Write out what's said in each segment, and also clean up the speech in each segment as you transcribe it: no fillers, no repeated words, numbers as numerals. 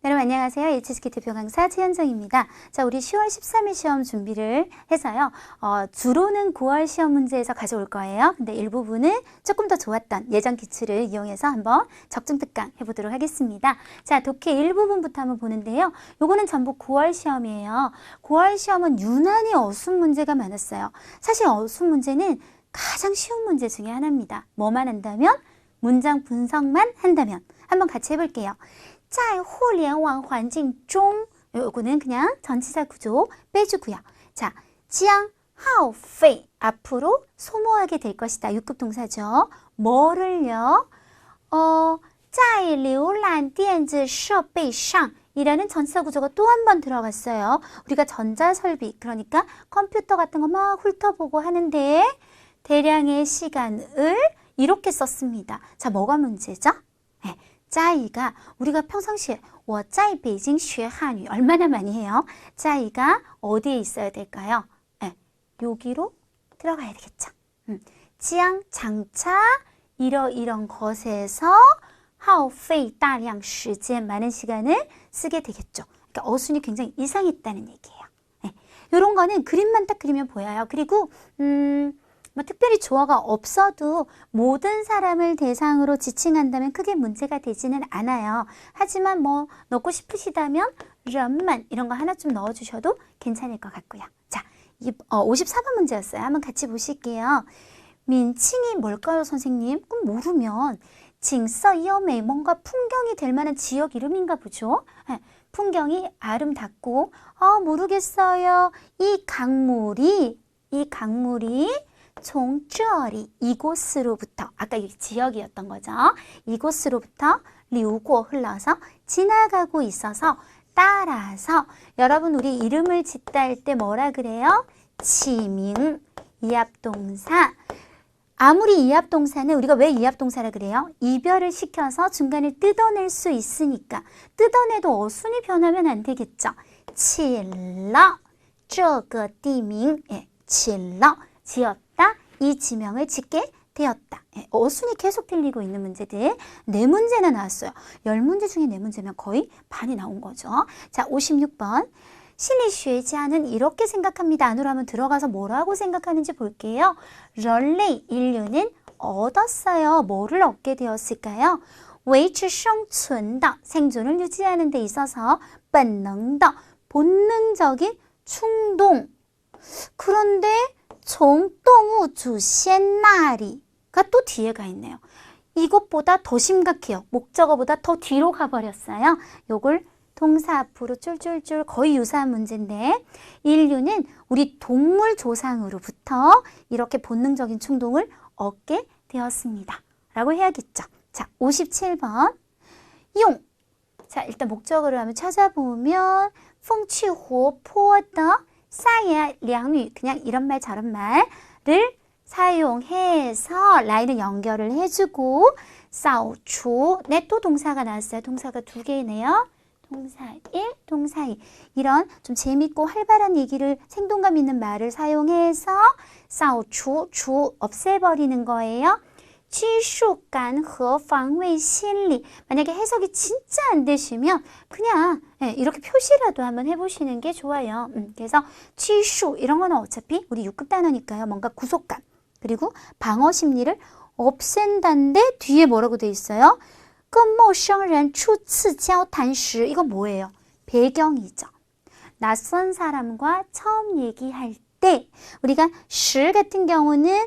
여러분 안녕하세요. HSK 대표 강사 최현정입니다. 자, 우리 10월 13일 시험 준비를 해서요. 주로는 9월 시험 문제에서 가져올 거예요. 근데 일부분은 조금 더 좋았던 예전 기출을 이용해서 한번 적중특강 해보도록 하겠습니다. 자, 독해 일부분부터 한번 보는데요. 요거는 전부 9월 시험이에요. 9월 시험은 유난히 어순 문제가 많았어요. 사실 어순 문제는 가장 쉬운 문제 중에 하나입니다. 뭐만 한다면? 문장 분석만 한다면. 한번 같이 해볼게요. 在互联网环境中 요거는 그냥 전치사 구조 빼주고요. 자, 将耗费 앞으로 소모하게 될 것이다. 6급 동사죠. 뭐를요? 在浏览电子设备上이라는 전치사 구조가 또 한 번 들어갔어요. 우리가 전자설비, 그러니까 컴퓨터 같은 거 막 훑어보고 하는데 대량의 시간을 이렇게 썼습니다. 자, 뭐가 문제죠? 네. 在가 우리가 평상시에 我在北京学汉语 얼마나 많이 해요? 在가 어디에 있어야 될까요? 네, 여기로 들어가야 되겠죠. 将 장차 이런 것에서 耗费大量时间 많은 시간을 쓰게 되겠죠. 그러니까 어순이 굉장히 이상했다는 얘기예요. 네, 이런 거는 그림만 딱 그리면 보여요. 그리고 뭐 특별히 주어가 없어도 모든 사람을 대상으로 지칭한다면 크게 문제가 되지는 않아요. 하지만 뭐 넣고 싶으시다면 런만 이런 거 하나 좀 넣어주셔도 괜찮을 것 같고요. 자, 54번 문제였어요. 한번 같이 보실게요. 민칭이 뭘까요, 선생님? 그럼 모르면 징서 이어메 뭔가 풍경이 될 만한 지역 이름인가 보죠. 네, 풍경이 아름답고 모르겠어요. 이 강물이 종저리 이곳으로부터 아까 이 지역이었던 거죠. 이곳으로부터 리우고 흘러서 지나가고 있어서 따라서 여러분 우리 이름을 짓다 할 때 뭐라 그래요? 지명, 이합동사. 아무리 이합동사는 우리가 왜 이합동사라 그래요? 이별을 시켜서 중간에 뜯어낼 수 있으니까 뜯어내도 어순이 변하면 안 되겠죠. 起了这个地名 起了 지었다. 이 지명을 짓게 되었다. 어순이 계속 틀리고 있는 문제들 4문제나 나왔어요. 10문제 중에 4문제면 거의 반이 나온 거죠. 자, 56번. 심리학자는 이렇게 생각합니다. 안으로 한번 들어가서 뭐라고 생각하는지 볼게요. 런레이 인류는 얻었어요. 뭐를 얻게 되었을까요? 维持生存的 생존을 유지하는 데 있어서 本能的 본능적인 충동. 그런데 정동우 주센나리가 또 뒤에가 있네요. 이것보다 더 심각해요. 목적어보다 더 뒤로 가버렸어요. 요걸 동사 앞으로 쫄쫄쫄 거의 유사한 문제인데 인류는 우리 동물 조상으로부터 이렇게 본능적인 충동을 얻게 되었습니다. 라고 해야겠죠. 자, 57번. 용. 자, 일단 목적어를 한번 찾아보면 风趣活泼的 싸이의 량유 그냥 이런 말 저런 말을 사용해서 라인을 연결을 해주고 싸우추 네, 또 동사가 나왔어요. 동사가 2개네요. 동사 1, 동사 2 이런 좀 재밌고 활발한 얘기를 생동감 있는 말을 사용해서 싸우추 주 없애버리는 거예요. 취수감和防卫心理 만약에 해석이 진짜 안 되시면 그냥 이렇게 표시라도 한번 해보시는 게 좋아요. 그래서 취수 이런 거는 어차피 우리 6급 단어니까요. 뭔가 구속감 그리고 방어 심리를 없앤다는데 뒤에 뭐라고 돼 있어요? 跟陌生人初次交谈时 이건 뭐예요? 배경이죠. 낯선 사람과 처음 얘기할 때 우리가 时 같은 경우는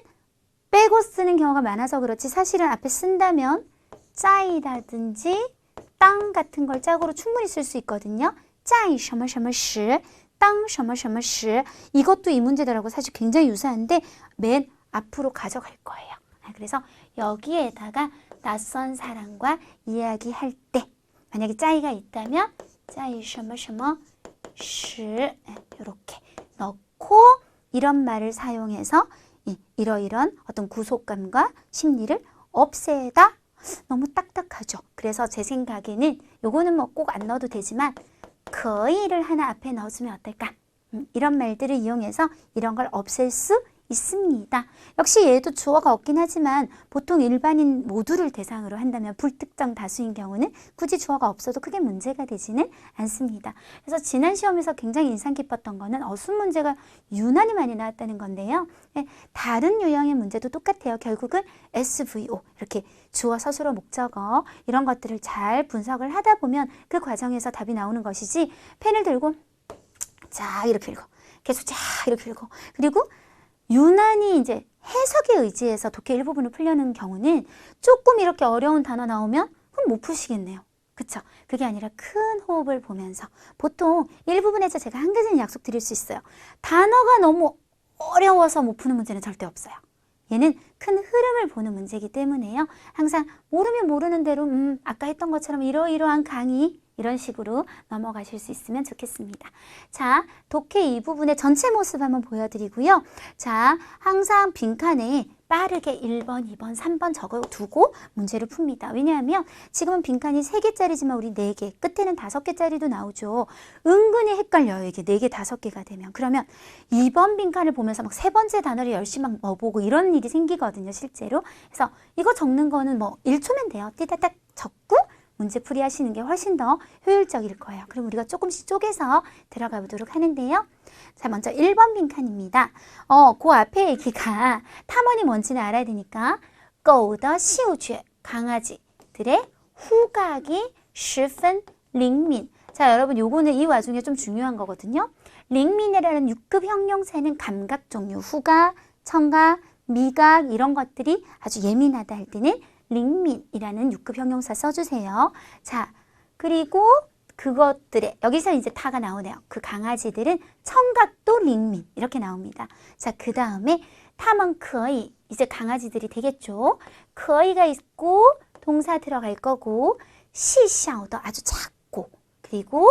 빼고 쓰는 경우가 많아서 그렇지 사실은 앞에 쓴다면 짜이라든지 땅 같은 걸 짝으로 충분히 쓸 수 있거든요. 짜이 什么什么时, 땅 什么什么时 이것도 이 문제들하고 사실 굉장히 유사한데 맨 앞으로 가져갈 거예요. 그래서 여기에다가 낯선 사람과 이야기할 때 만약에 짜이가 있다면 짜이 什么什么时 이렇게 넣고 이런 말을 사용해서 이러이런 어떤 구속감과 심리를 없애다 너무 딱딱하죠. 그래서 제 생각에는 요거는 뭐 꼭 안 넣어도 되지만 거의를 하나 앞에 넣어주면 어떨까? 이런 말들을 이용해서 이런 걸 없앨 수 있습니다. 역시 얘도 주어가 없긴 하지만 보통 일반인 모두를 대상으로 한다면 불특정 다수인 경우는 굳이 주어가 없어도 크게 문제가 되지는 않습니다. 그래서 지난 시험에서 굉장히 인상 깊었던 거는 어순 문제가 유난히 많이 나왔다는 건데요. 다른 유형의 문제도 똑같아요. 결국은 SVO 이렇게 주어, 서술어, 목적어 이런 것들을 잘 분석을 하다 보면 그 과정에서 답이 나오는 것이지 펜을 들고 자 이렇게 읽어 계속 자 이렇게 읽어 그리고 유난히 이제 해석에 의지해서 독해 일부분을 풀려는 경우는 조금 이렇게 어려운 단어 나오면 그럼 못 푸시겠네요. 그쵸? 그게 아니라 큰 호흡을 보면서 보통 일부분에서 제가 한 가지는 약속드릴 수 있어요. 단어가 너무 어려워서 못 푸는 문제는 절대 없어요. 얘는 큰 흐름을 보는 문제이기 때문에요. 항상 모르면 모르는 대로 아까 했던 것처럼 이러이러한 강의 이런 식으로 넘어가실 수 있으면 좋겠습니다. 자, 독해 이 부분의 전체 모습 한번 보여드리고요. 자, 항상 빈칸에 빠르게 1번, 2번, 3번 적어두고 문제를 풉니다. 왜냐하면 지금은 빈칸이 3개짜리지만 우리 4개, 끝에는 5개짜리도 나오죠. 은근히 헷갈려요. 이게 4개, 5개가 되면. 그러면 2번 빈칸을 보면서 막 3번째 단어를 열심히 막 넣어보고 이런 일이 생기거든요, 실제로. 그래서 이거 적는 거는 뭐 1초면 돼요. 띠다닥 적고 문제풀이 하시는 게 훨씬 더 효율적일 거예요. 그럼 우리가 조금씩 쪼개서 들어가 보도록 하는데요. 자, 먼저 1번 빈칸입니다. 그 앞에 얘기가 탐험이 뭔지는 알아야 되니까 狗的嗅觉 강아지들의 후각이 十分灵敏. 자, 여러분 요거는 이 와중에 좀 중요한 거거든요. 灵敏이라는 6급 형용사는 감각 종류, 후각, 청각, 미각 이런 것들이 아주 예민하다 할 때는 링민이라는 6급 형용사 써주세요. 자, 그리고 그것들의 여기서 이제 타가 나오네요. 그 강아지들은 청각도 링민 이렇게 나옵니다. 자, 그 다음에 타면 거의 이제 강아지들이 되겠죠. 거의가 있고 동사 들어갈 거고 시샤오도 아주 작고 그리고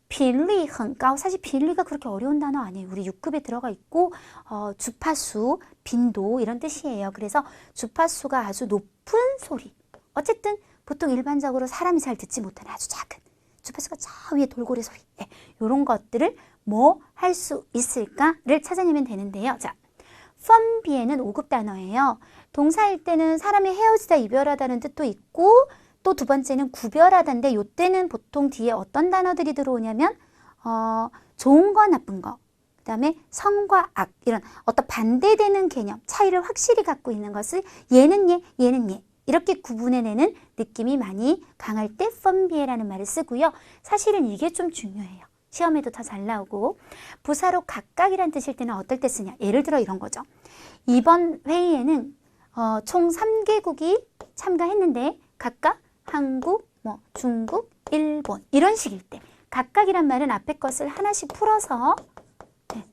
빈리 很高 사실 빈리가 그렇게 어려운 단어 아니에요. 우리 6급에 들어가 있고 주파수, 빈도 이런 뜻이에요. 그래서 주파수가 아주 높은 소리. 어쨌든 보통 일반적으로 사람이 잘 듣지 못하는 아주 작은 주파수가 저 위에 돌고래 소리. 네, 이런 것들을 뭐 할 수 있을까를 찾아내면 되는데요. 자, 펀비에는 5급 단어예요. 동사일 때는 사람이 헤어지다, 이별하다는 뜻도 있고 또 두 번째는 구별하다인데 이때는 보통 뒤에 어떤 단어들이 들어오냐면 좋은 거 나쁜 거 그 다음에 선과 악 이런 어떤 반대되는 개념 차이를 확실히 갖고 있는 것을 얘는 얘 얘는 얘 이렇게 구분해내는 느낌이 많이 강할 때 펀비에라는 말을 쓰고요. 사실은 이게 좀 중요해요. 시험에도 더 잘 나오고 부사로 각각이란 뜻일 때는 어떨 때 쓰냐 예를 들어 이런 거죠. 이번 회의에는 총 3개국이 참가했는데 각각 한국, 뭐 중국, 일본 이런 식일 때 각각이란 말은 앞에 것을 하나씩 풀어서 네,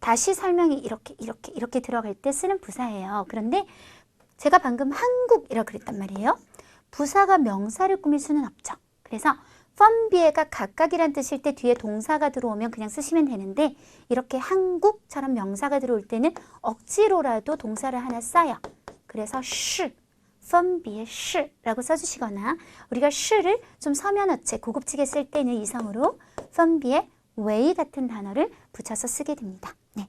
다시 설명이 이렇게 들어갈 때 쓰는 부사예요. 그런데 제가 방금 한국이라고 그랬단 말이에요. 부사가 명사를 꾸밀 수는 없죠. 그래서 펀비에가 각각이란 뜻일 때 뒤에 동사가 들어오면 그냥 쓰시면 되는데 이렇게 한국처럼 명사가 들어올 때는 억지로라도 동사를 하나 써요. 그래서 시 펀비의 시라고 써주시거나 우리가 시를 좀 서면어체 고급지게 쓸 때는 이성으로 펀비의 웨이 같은 단어를 붙여서 쓰게 됩니다. 네.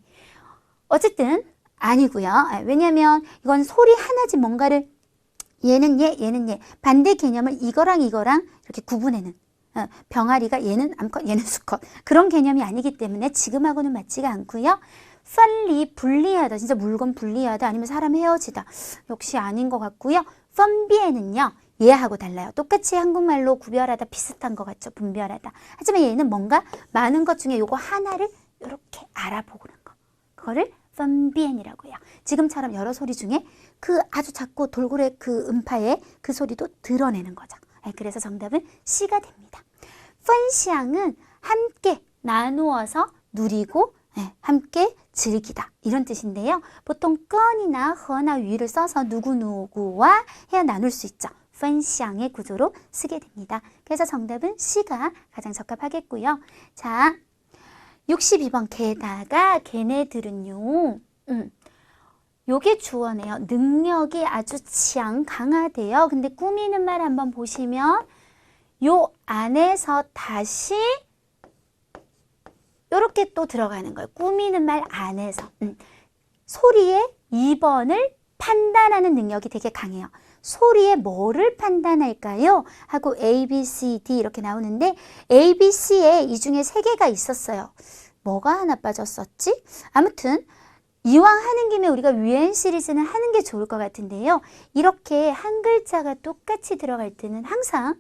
어쨌든 아니고요. 왜냐하면 이건 소리 하나지 뭔가를 얘는 얘, 얘는 얘 반대 개념을 이거랑 이렇게 구분해는 병아리가 얘는 암컷, 얘는 수컷 그런 개념이 아니기 때문에 지금하고는 맞지가 않고요. 빨리 분리하다, 진짜 물건 분리하다 아니면 사람 헤어지다 역시 아닌 것 같고요. 펀비에는요 얘하고 달라요. 똑같이 한국말로 구별하다 비슷한 것 같죠. 분별하다. 하지만 얘는 뭔가 많은 것 중에 요거 하나를 이렇게 알아보는 거 그거를 펀비엔이라고 해요. 지금처럼 여러 소리 중에 그 아주 작고 돌고래 그 음파의 그 소리도 드러내는 거죠. 그래서 정답은 C가 됩니다. 펀시앙은 함께 나누어서 누리고 함께 즐기다 이런 뜻인데요. 보통 건이나 허나 위를 써서 누구누구와 해야 나눌 수 있죠. 펀시앙의 구조로 쓰게 됩니다. 그래서 정답은 C가 가장 적합하겠고요. 자, 62번 게다가 걔네들은요. 요게 주어네요. 능력이 아주 강하대요. 근데 꾸미는 말 한번 보시면 요 안에서 다시 요렇게 또 들어가는 거예요. 꾸미는 말 안에서. 소리의 2번을 판단하는 능력이 되게 강해요. 소리의 뭐를 판단할까요? 하고 A, B, C, D 이렇게 나오는데 A, B, C에 이 중에 3개가 있었어요. 뭐가 하나 빠졌었지? 아무튼 이왕 하는 김에 우리가 위엔 시리즈는 하는 게 좋을 것 같은데요. 이렇게 한 글자가 똑같이 들어갈 때는 항상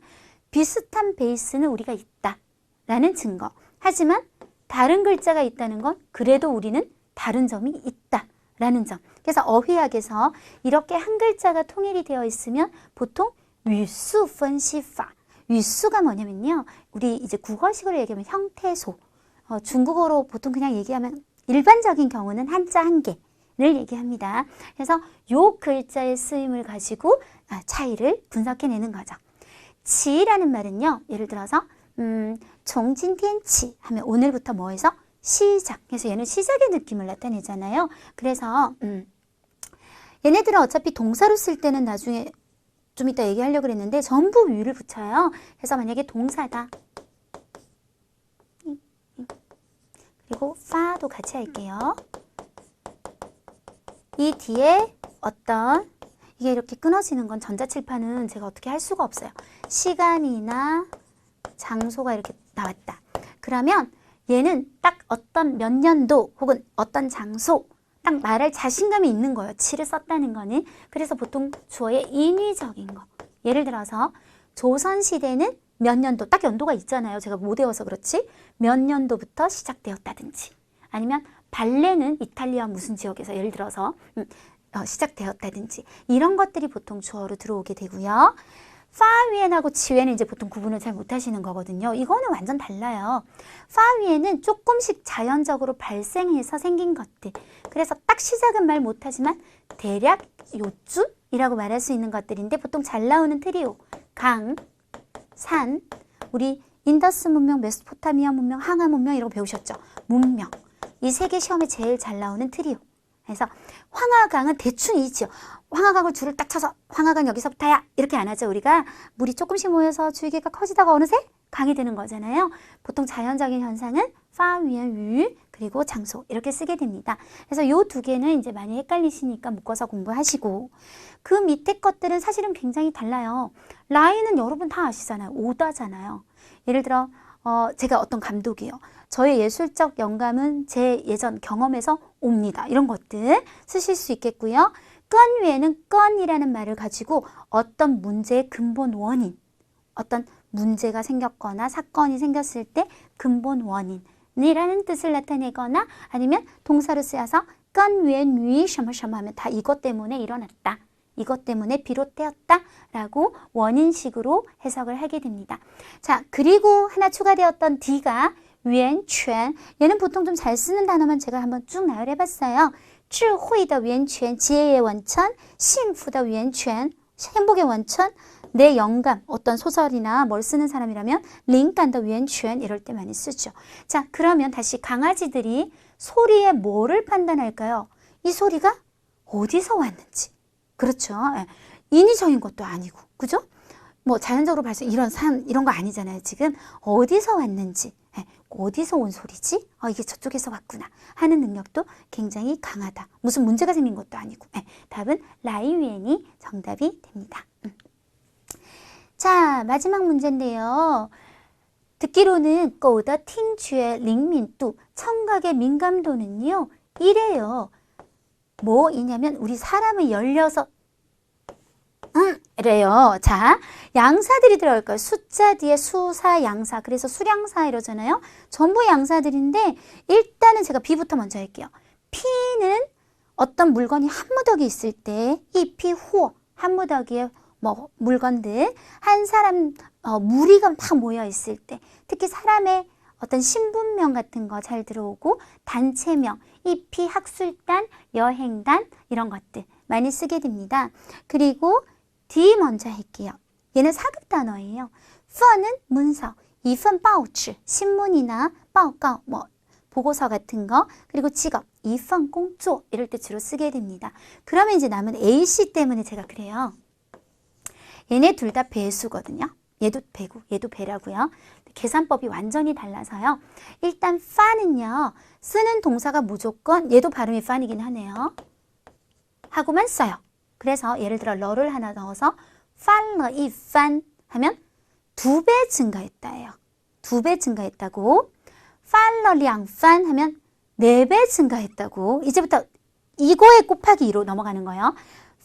비슷한 베이스는 우리가 있다라는 증거. 하지만 다른 글자가 있다는 건 그래도 우리는 다른 점이 있다라는 점. 그래서 어휘학에서 이렇게 한 글자가 통일이 되어 있으면 보통 위수 분시파. 위수가 뭐냐면요. 우리 이제 국어식으로 얘기하면 형태소. 중국어로 보통 그냥 얘기하면 일반적인 경우는 한자 한 개를 얘기합니다. 그래서 요 글자의 쓰임을 가지고 차이를 분석해내는 거죠. 치라는 말은요. 예를 들어서 종진텐치 하면 오늘부터 뭐해서 시작. 그래서 얘는 시작의 느낌을 나타내잖아요. 그래서 얘네들은 어차피 동사로 쓸 때는 나중에 좀 이따 얘기하려고 그랬는데 전부 위를 붙여요. 그래서 만약에 동사다. 그리고 파도 같이 할게요. 이 뒤에 어떤 이게 이렇게 끊어지는 건 전자칠판은 제가 어떻게 할 수가 없어요. 시간이나 장소가 이렇게 나왔다. 그러면 얘는 딱 어떤 몇 년도 혹은 어떤 장소 딱 말할 자신감이 있는 거예요. 치를 썼다는 거는. 그래서 보통 주어의 인위적인 거. 예를 들어서 조선시대는 몇 년도, 딱 연도가 있잖아요. 제가 못 외워서 그렇지. 몇 년도부터 시작되었다든지 아니면 발레는 이탈리아 무슨 지역에서 예를 들어서 시작되었다든지 이런 것들이 보통 주어로 들어오게 되고요. 파위엔하고 치위엔은 이제 보통 구분을 잘 못하시는 거거든요. 이거는 완전 달라요. 파위엔은 조금씩 자연적으로 발생해서 생긴 것들. 그래서 딱 시작은 말 못하지만 대략 요쯤이라고 말할 수 있는 것들인데 보통 잘 나오는 트리오. 강, 산, 우리 인더스 문명, 메소포타미아 문명, 항아 문명 이런 거 배우셨죠? 문명. 이 3개 시험에 제일 잘 나오는 트리오. 그래서 황하강은 대충 이지요. 황하강을 줄을 딱 쳐서 황하강 여기서부터야 이렇게 안 하죠. 우리가 물이 조금씩 모여서 줄기가 커지다가 어느새 강이 되는 거잖아요. 보통 자연적인 현상은 파, 위엔, 위 그리고 장소 이렇게 쓰게 됩니다. 그래서 요 2개는 이제 많이 헷갈리시니까 묶어서 공부하시고 그 밑에 것들은 사실은 굉장히 달라요. 라인은 여러분 다 아시잖아요. 오다잖아요. 예를 들어 제가 어떤 감독이요. 저의 예술적 영감은 제 예전 경험에서 옵니다. 이런 것들 쓰실 수 있겠고요. 건 위에는 건이라는 말을 가지고 어떤 문제의 근본 원인, 어떤 문제가 생겼거나 사건이 생겼을 때 근본 원인이라는 뜻을 나타내거나 아니면 동사로 쓰여서 건 위엔 위 셔머셔머 하면 다 이것 때문에 일어났다. 이것 때문에 비롯되었다 라고 원인식으로 해석을 하게 됩니다. 자, 그리고 하나 추가되었던 D가 위엔权 얘는 보통 좀 잘 쓰는 단어만 제가 한번 쭉 나열해 봤어요. 智慧的源泉 지혜의 원천, 幸福的源泉 행복의 원천, 내 영감, 어떤 소설이나 뭘 쓰는 사람이라면 灵感的源泉 이럴 때 많이 쓰죠. 자, 그러면 다시 강아지들이 소리에 뭐를 판단할까요? 이 소리가 어디서 왔는지. 그렇죠. 인위적인 것도 아니고, 그죠? 뭐 자연적으로 발생 이런 산 이런 거 아니잖아요. 지금 어디서 왔는지, 어디서 온 소리지? 이게 저쪽에서 왔구나 하는 능력도 굉장히 강하다. 무슨 문제가 생긴 것도 아니고. 답은 라이위엔이 정답이 됩니다. 자, 마지막 문제인데요. 듣기로는 꼬더 팅주의 링민도 청각의 민감도는요 1이에요. 뭐이냐면 우리 사람이 열려서 래요. 자, 양사들이 들어갈 거예요. 숫자 뒤에 수사, 양사. 그래서 수량사 이러잖아요. 전부 양사들인데 일단은 제가 B부터 먼저 할게요. P는 어떤 물건이 한 무더기 있을 때 이 피, 호, 한 무더기에 뭐 물건들, 한 사람 무리가 막 모여 있을 때 특히 사람의 어떤 신분명 같은 거 잘 들어오고 단체명, 입히, 학술단, 여행단 이런 것들 많이 쓰게 됩니다. 그리고 D 먼저 할게요. 얘는 4급 단어예요. 份은 문서, 2份 报纸 신문이나 报告뭐 보고서 같은 거, 그리고 직업 2份 工作 이럴 때 주로 쓰게 됩니다. 그러면 이제 남은 AC 때문에 제가 그래요. 얘네 둘 다 배수거든요. 얘도 배고 얘도 배라고요. 계산법이 완전히 달라서요. 일단 파는요. 쓰는 동사가 무조건 얘도 발음이 파이긴 하네요. 하고만 써요. 그래서 예를 들어 러를 하나 넣어서 판러 이 판 하면 2배 증가했다예요. 2배 증가했다고. 판러 량 판 하면 4배 증가했다고. 이제부터 이거에 곱하기 2로 넘어가는 거예요.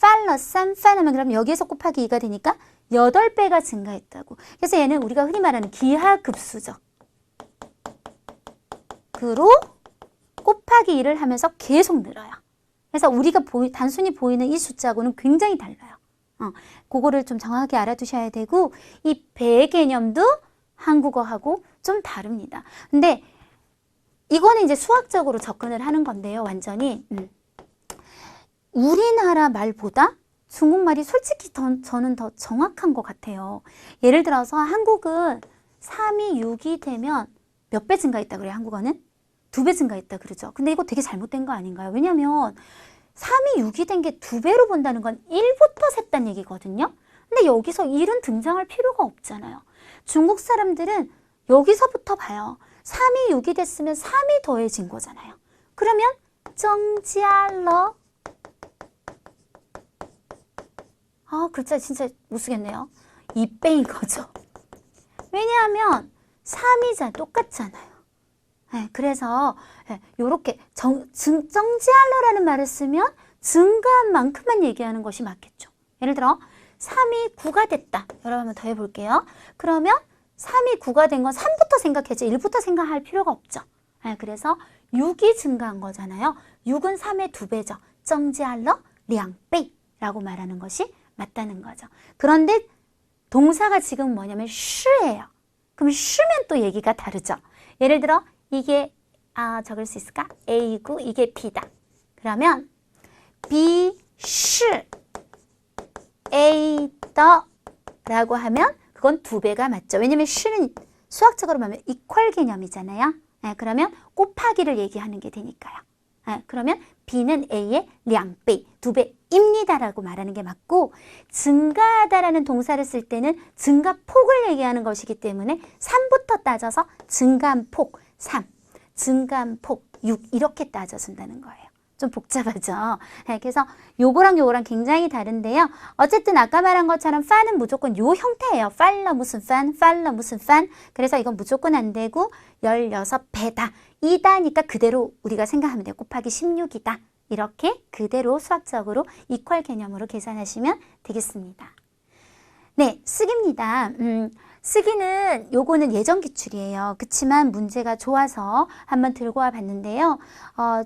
판러 산 판 하면 그럼 여기에서 곱하기 2가 되니까 8배가 증가했다고. 그래서 얘는 우리가 흔히 말하는 기하급수죠. 그로 곱하기 2를 하면서 계속 늘어요. 그래서 우리가 단순히 보이는 이 숫자하고는 굉장히 달라요. 그거를 좀 정확하게 알아두셔야 되고 이 배 개념도 한국어하고 좀 다릅니다. 근데 이거는 이제 수학적으로 접근을 하는 건데요. 완전히 우리나라 말보다 중국말이 솔직히 저는 더 정확한 것 같아요. 예를 들어서 한국은 3이 6이 되면 몇 배 증가했다 그래요? 한국어는? 2배 증가했다 그러죠. 근데 이거 되게 잘못된 거 아닌가요? 왜냐면 3이 6이 된 게 2배로 본다는 건 1부터 셌다는 얘기거든요. 근데 여기서 1은 등장할 필요가 없잖아요. 중국 사람들은 여기서부터 봐요. 3이 6이 됐으면 3이 더해진 거잖아요. 그러면 정지알러 글자 진짜 못 쓰겠네요. 2배인 거죠. 왜냐하면 3이자 똑같잖아요. 네, 그래서 요렇게 정지알러라는 말을 쓰면 증가한 만큼만 얘기하는 것이 맞겠죠. 예를 들어 3이 9가 됐다. 여러분 한번 더 해볼게요. 그러면 3이 9가 된 건 3부터 생각해야지 1부터 생각할 필요가 없죠. 네, 그래서 6이 증가한 거잖아요. 6은 3의 2배죠. 정지알러 량배라고 말하는 것이 맞다는 거죠. 그런데 동사가 지금 뭐냐면 쉬예요. 그럼 쉬면 또 얘기가 다르죠. 예를 들어 이게 적을 수 있을까? A고 이게 B다. 그러면 B, 쉬, A, 더 라고 하면 그건 2배가 맞죠. 왜냐면 쉬는 수학적으로 보면 이퀄 개념이잖아요. 네, 그러면 곱하기를 얘기하는 게 되니까요. 네, 그러면 B는 A의 량배, 2배입니다 라고 말하는 게 맞고 증가하다라는 동사를 쓸 때는 증가폭을 얘기하는 것이기 때문에 3부터 따져서 증가폭 3, 증가폭 6 이렇게 따져준다는 거예요. 좀 복잡하죠. 네, 그래서 요거랑 굉장히 다른데요. 어쨌든 아까 말한 것처럼 판은 무조건 요 형태예요. 팔러 무슨 판, 팔러 무슨 판. 그래서 이건 무조건 안 되고 16배다. 이다니까 그대로 우리가 생각하면 돼요. 곱하기 16이다. 이렇게 그대로 수학적으로 이퀄 개념으로 계산하시면 되겠습니다. 네, 쓰기입니다. 쓰기는 요거는 예전 기출이에요. 그치만 문제가 좋아서 한번 들고 와 봤는데요.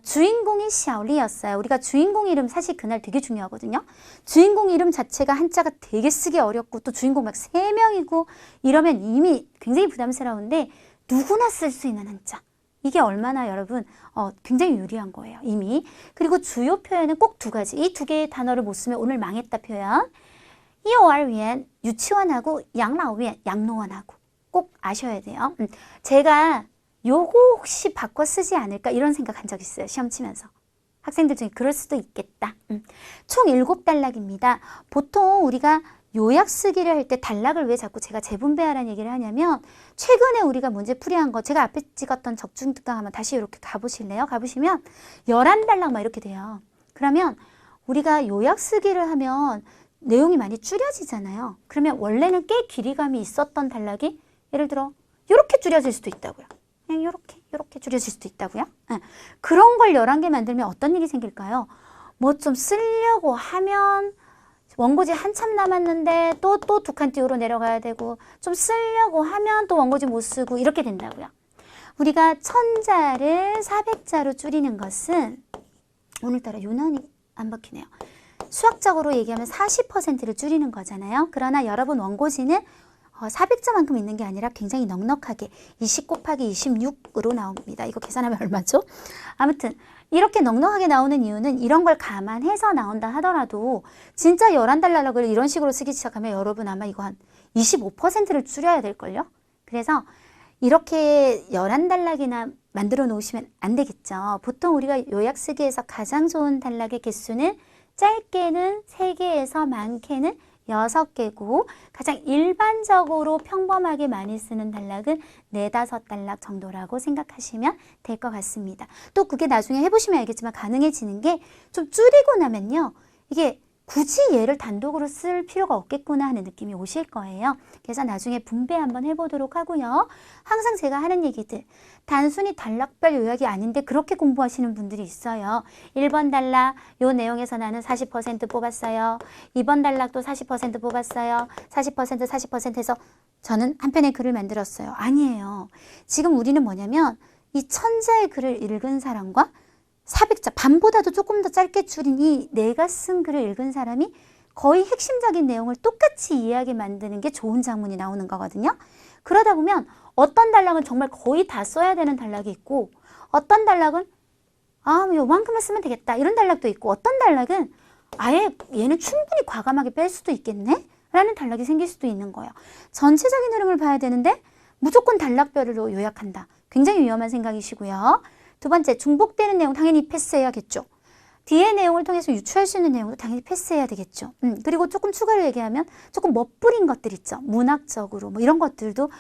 주인공이 샤오리였어요. 우리가 주인공 이름 사실 그날 되게 중요하거든요. 주인공 이름 자체가 한자가 되게 쓰기 어렵고 또 주인공 막 3명이고 이러면 이미 굉장히 부담스러운데 누구나 쓸 수 있는 한자. 이게 얼마나 여러분 굉장히 유리한 거예요. 이미. 그리고 주요 표현은 꼭 2가지. 이 2개의 단어를 못 쓰면 오늘 망했다 표현.幼儿园 유치원하고 양라오园양로원하고 꼭 아셔야 돼요. 제가 요거 혹시 바꿔 쓰지 않을까 이런 생각한 적 있어요. 시험 치면서. 학생들 중에 그럴 수도 있겠다. 총 7단락입니다. 보통 우리가 요약 쓰기를 할 때 단락을 왜 자꾸 제가 재분배하라는 얘기를 하냐면 최근에 우리가 문제 풀이한 거 제가 앞에 찍었던 적중특강 한번 다시 이렇게 가보실래요? 가보시면 11단락 막 이렇게 돼요. 그러면 우리가 요약 쓰기를 하면 내용이 많이 줄여지잖아요. 그러면 원래는 꽤 길이감이 있었던 단락이 예를 들어 이렇게 줄여질 수도 있다고요. 그냥 이렇게 줄여질 수도 있다고요. 그런 걸 11개 만들면 어떤 일이 생길까요? 뭐 좀 쓰려고 하면 원고지 한참 남았는데 또 2칸 띄우러 내려가야 되고 좀 쓰려고 하면 또 원고지 못 쓰고 이렇게 된다고요. 우리가 1000자를 400자로 줄이는 것은 오늘따라 유난히 안 박히네요. 수학적으로 얘기하면 40%를 줄이는 거잖아요. 그러나 여러분 원고지는 400자만큼 있는 게 아니라 굉장히 넉넉하게 20 곱하기 26으로 나옵니다. 이거 계산하면 얼마죠? 아무튼 이렇게 넉넉하게 나오는 이유는 이런 걸 감안해서 나온다 하더라도 진짜 11단락을 이런 식으로 쓰기 시작하면 여러분 아마 이거 한 25%를 줄여야 될걸요? 그래서 이렇게 11단락이나 만들어 놓으시면 안 되겠죠. 보통 우리가 요약 쓰기에서 가장 좋은 단락의 개수는 짧게는 3개에서 많게는 6개고 가장 일반적으로 평범하게 많이 쓰는 단락은 4, 5단락 정도라고 생각하시면 될 것 같습니다. 또 그게 나중에 해보시면 알겠지만 가능해지는 게 좀 줄이고 나면요. 이게 굳이 얘를 단독으로 쓸 필요가 없겠구나 하는 느낌이 오실 거예요. 그래서 나중에 분배 한번 해보도록 하고요. 항상 제가 하는 얘기들, 단순히 단락별 요약이 아닌데 그렇게 공부하시는 분들이 있어요. 1번 단락, 요 내용에서 나는 40% 뽑았어요. 2번 단락도 40% 뽑았어요. 40%, 40% 해서 저는 한 편의 글을 만들었어요. 아니에요. 지금 우리는 뭐냐면 이 1000자의 글을 읽은 사람과 400자, 반보다도 조금 더 짧게 줄인 이 내가 쓴 글을 읽은 사람이 거의 핵심적인 내용을 똑같이 이해하게 만드는 게 좋은 장문이 나오는 거거든요. 그러다 보면 어떤 단락은 정말 거의 다 써야 되는 단락이 있고 어떤 단락은 뭐 요만큼만 쓰면 되겠다 이런 단락도 있고 어떤 단락은 아예 얘는 충분히 과감하게 뺄 수도 있겠네? 라는 단락이 생길 수도 있는 거예요. 전체적인 흐름을 봐야 되는데 무조건 단락별로 요약한다. 굉장히 위험한 생각이시고요. 두 번째, 중복되는 내용 당연히 패스해야겠죠. 뒤의 내용을 통해서 유추할 수 있는 내용도 당연히 패스해야 되겠죠. 그리고 조금 추가로 얘기하면 조금 멋부린 것들 있죠. 문학적으로 뭐 이런 것들도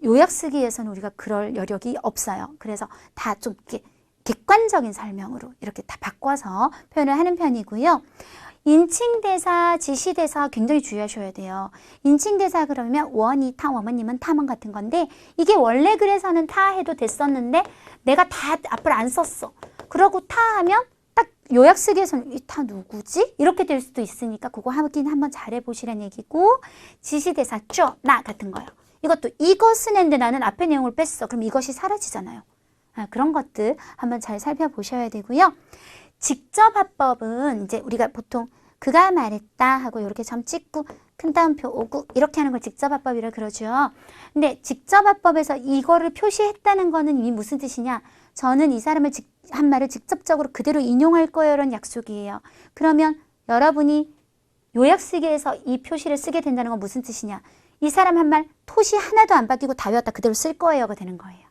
요약 쓰기에서는 우리가 그럴 여력이 없어요. 그래서 다 좀 이렇게 객관적인 설명으로 이렇게 다 바꿔서 표현을 하는 편이고요. 인칭대사, 지시대사 굉장히 주의하셔야 돼요. 인칭대사 그러면 원이 타, 어머님은 탐은 같은 건데 이게 원래 글에서는 타 해도 됐었는데 내가 다 앞을 안 썼어. 그러고 타 하면 딱 요약 쓰기에서는 이 타 누구지? 이렇게 될 수도 있으니까 그거 하긴 한번 잘해보시라는 얘기고 지시대사 쪼, 나 같은 거요. 이것도 이것은 했는데 나는 앞에 내용을 뺐어. 그럼 이것이 사라지잖아요. 그런 것들 한번 잘 살펴보셔야 되고요. 직접 화법은 이제 우리가 보통 그가 말했다 하고 이렇게 점 찍고 큰 따옴표 오구 이렇게 하는 걸 직접 화법이라 그러죠. 근데 직접 화법에서 이거를 표시했다는 거는 이미 무슨 뜻이냐? 저는 이 사람을 한 말을 직접적으로 그대로 인용할 거예요 라는 약속이에요. 그러면 여러분이 요약 쓰기에서 이 표시를 쓰게 된다는 건 무슨 뜻이냐? 이 사람 한 말 토시 하나도 안 바뀌고 다 외웠다 그대로 쓸 거예요가 되는 거예요.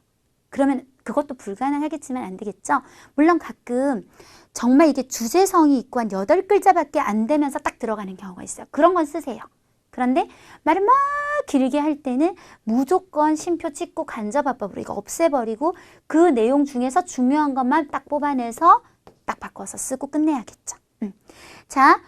그러면 그것도 불가능하겠지만 안 되겠죠? 물론 가끔 정말 이게 주제성이 있고 한 8글자밖에 안 되면서 딱 들어가는 경우가 있어요. 그런 건 쓰세요. 그런데 말을 막 길게 할 때는 무조건 쉼표 찍고 간접화법으로 이거 없애버리고 그 내용 중에서 중요한 것만 딱 뽑아내서 딱 바꿔서 쓰고 끝내야겠죠. 자,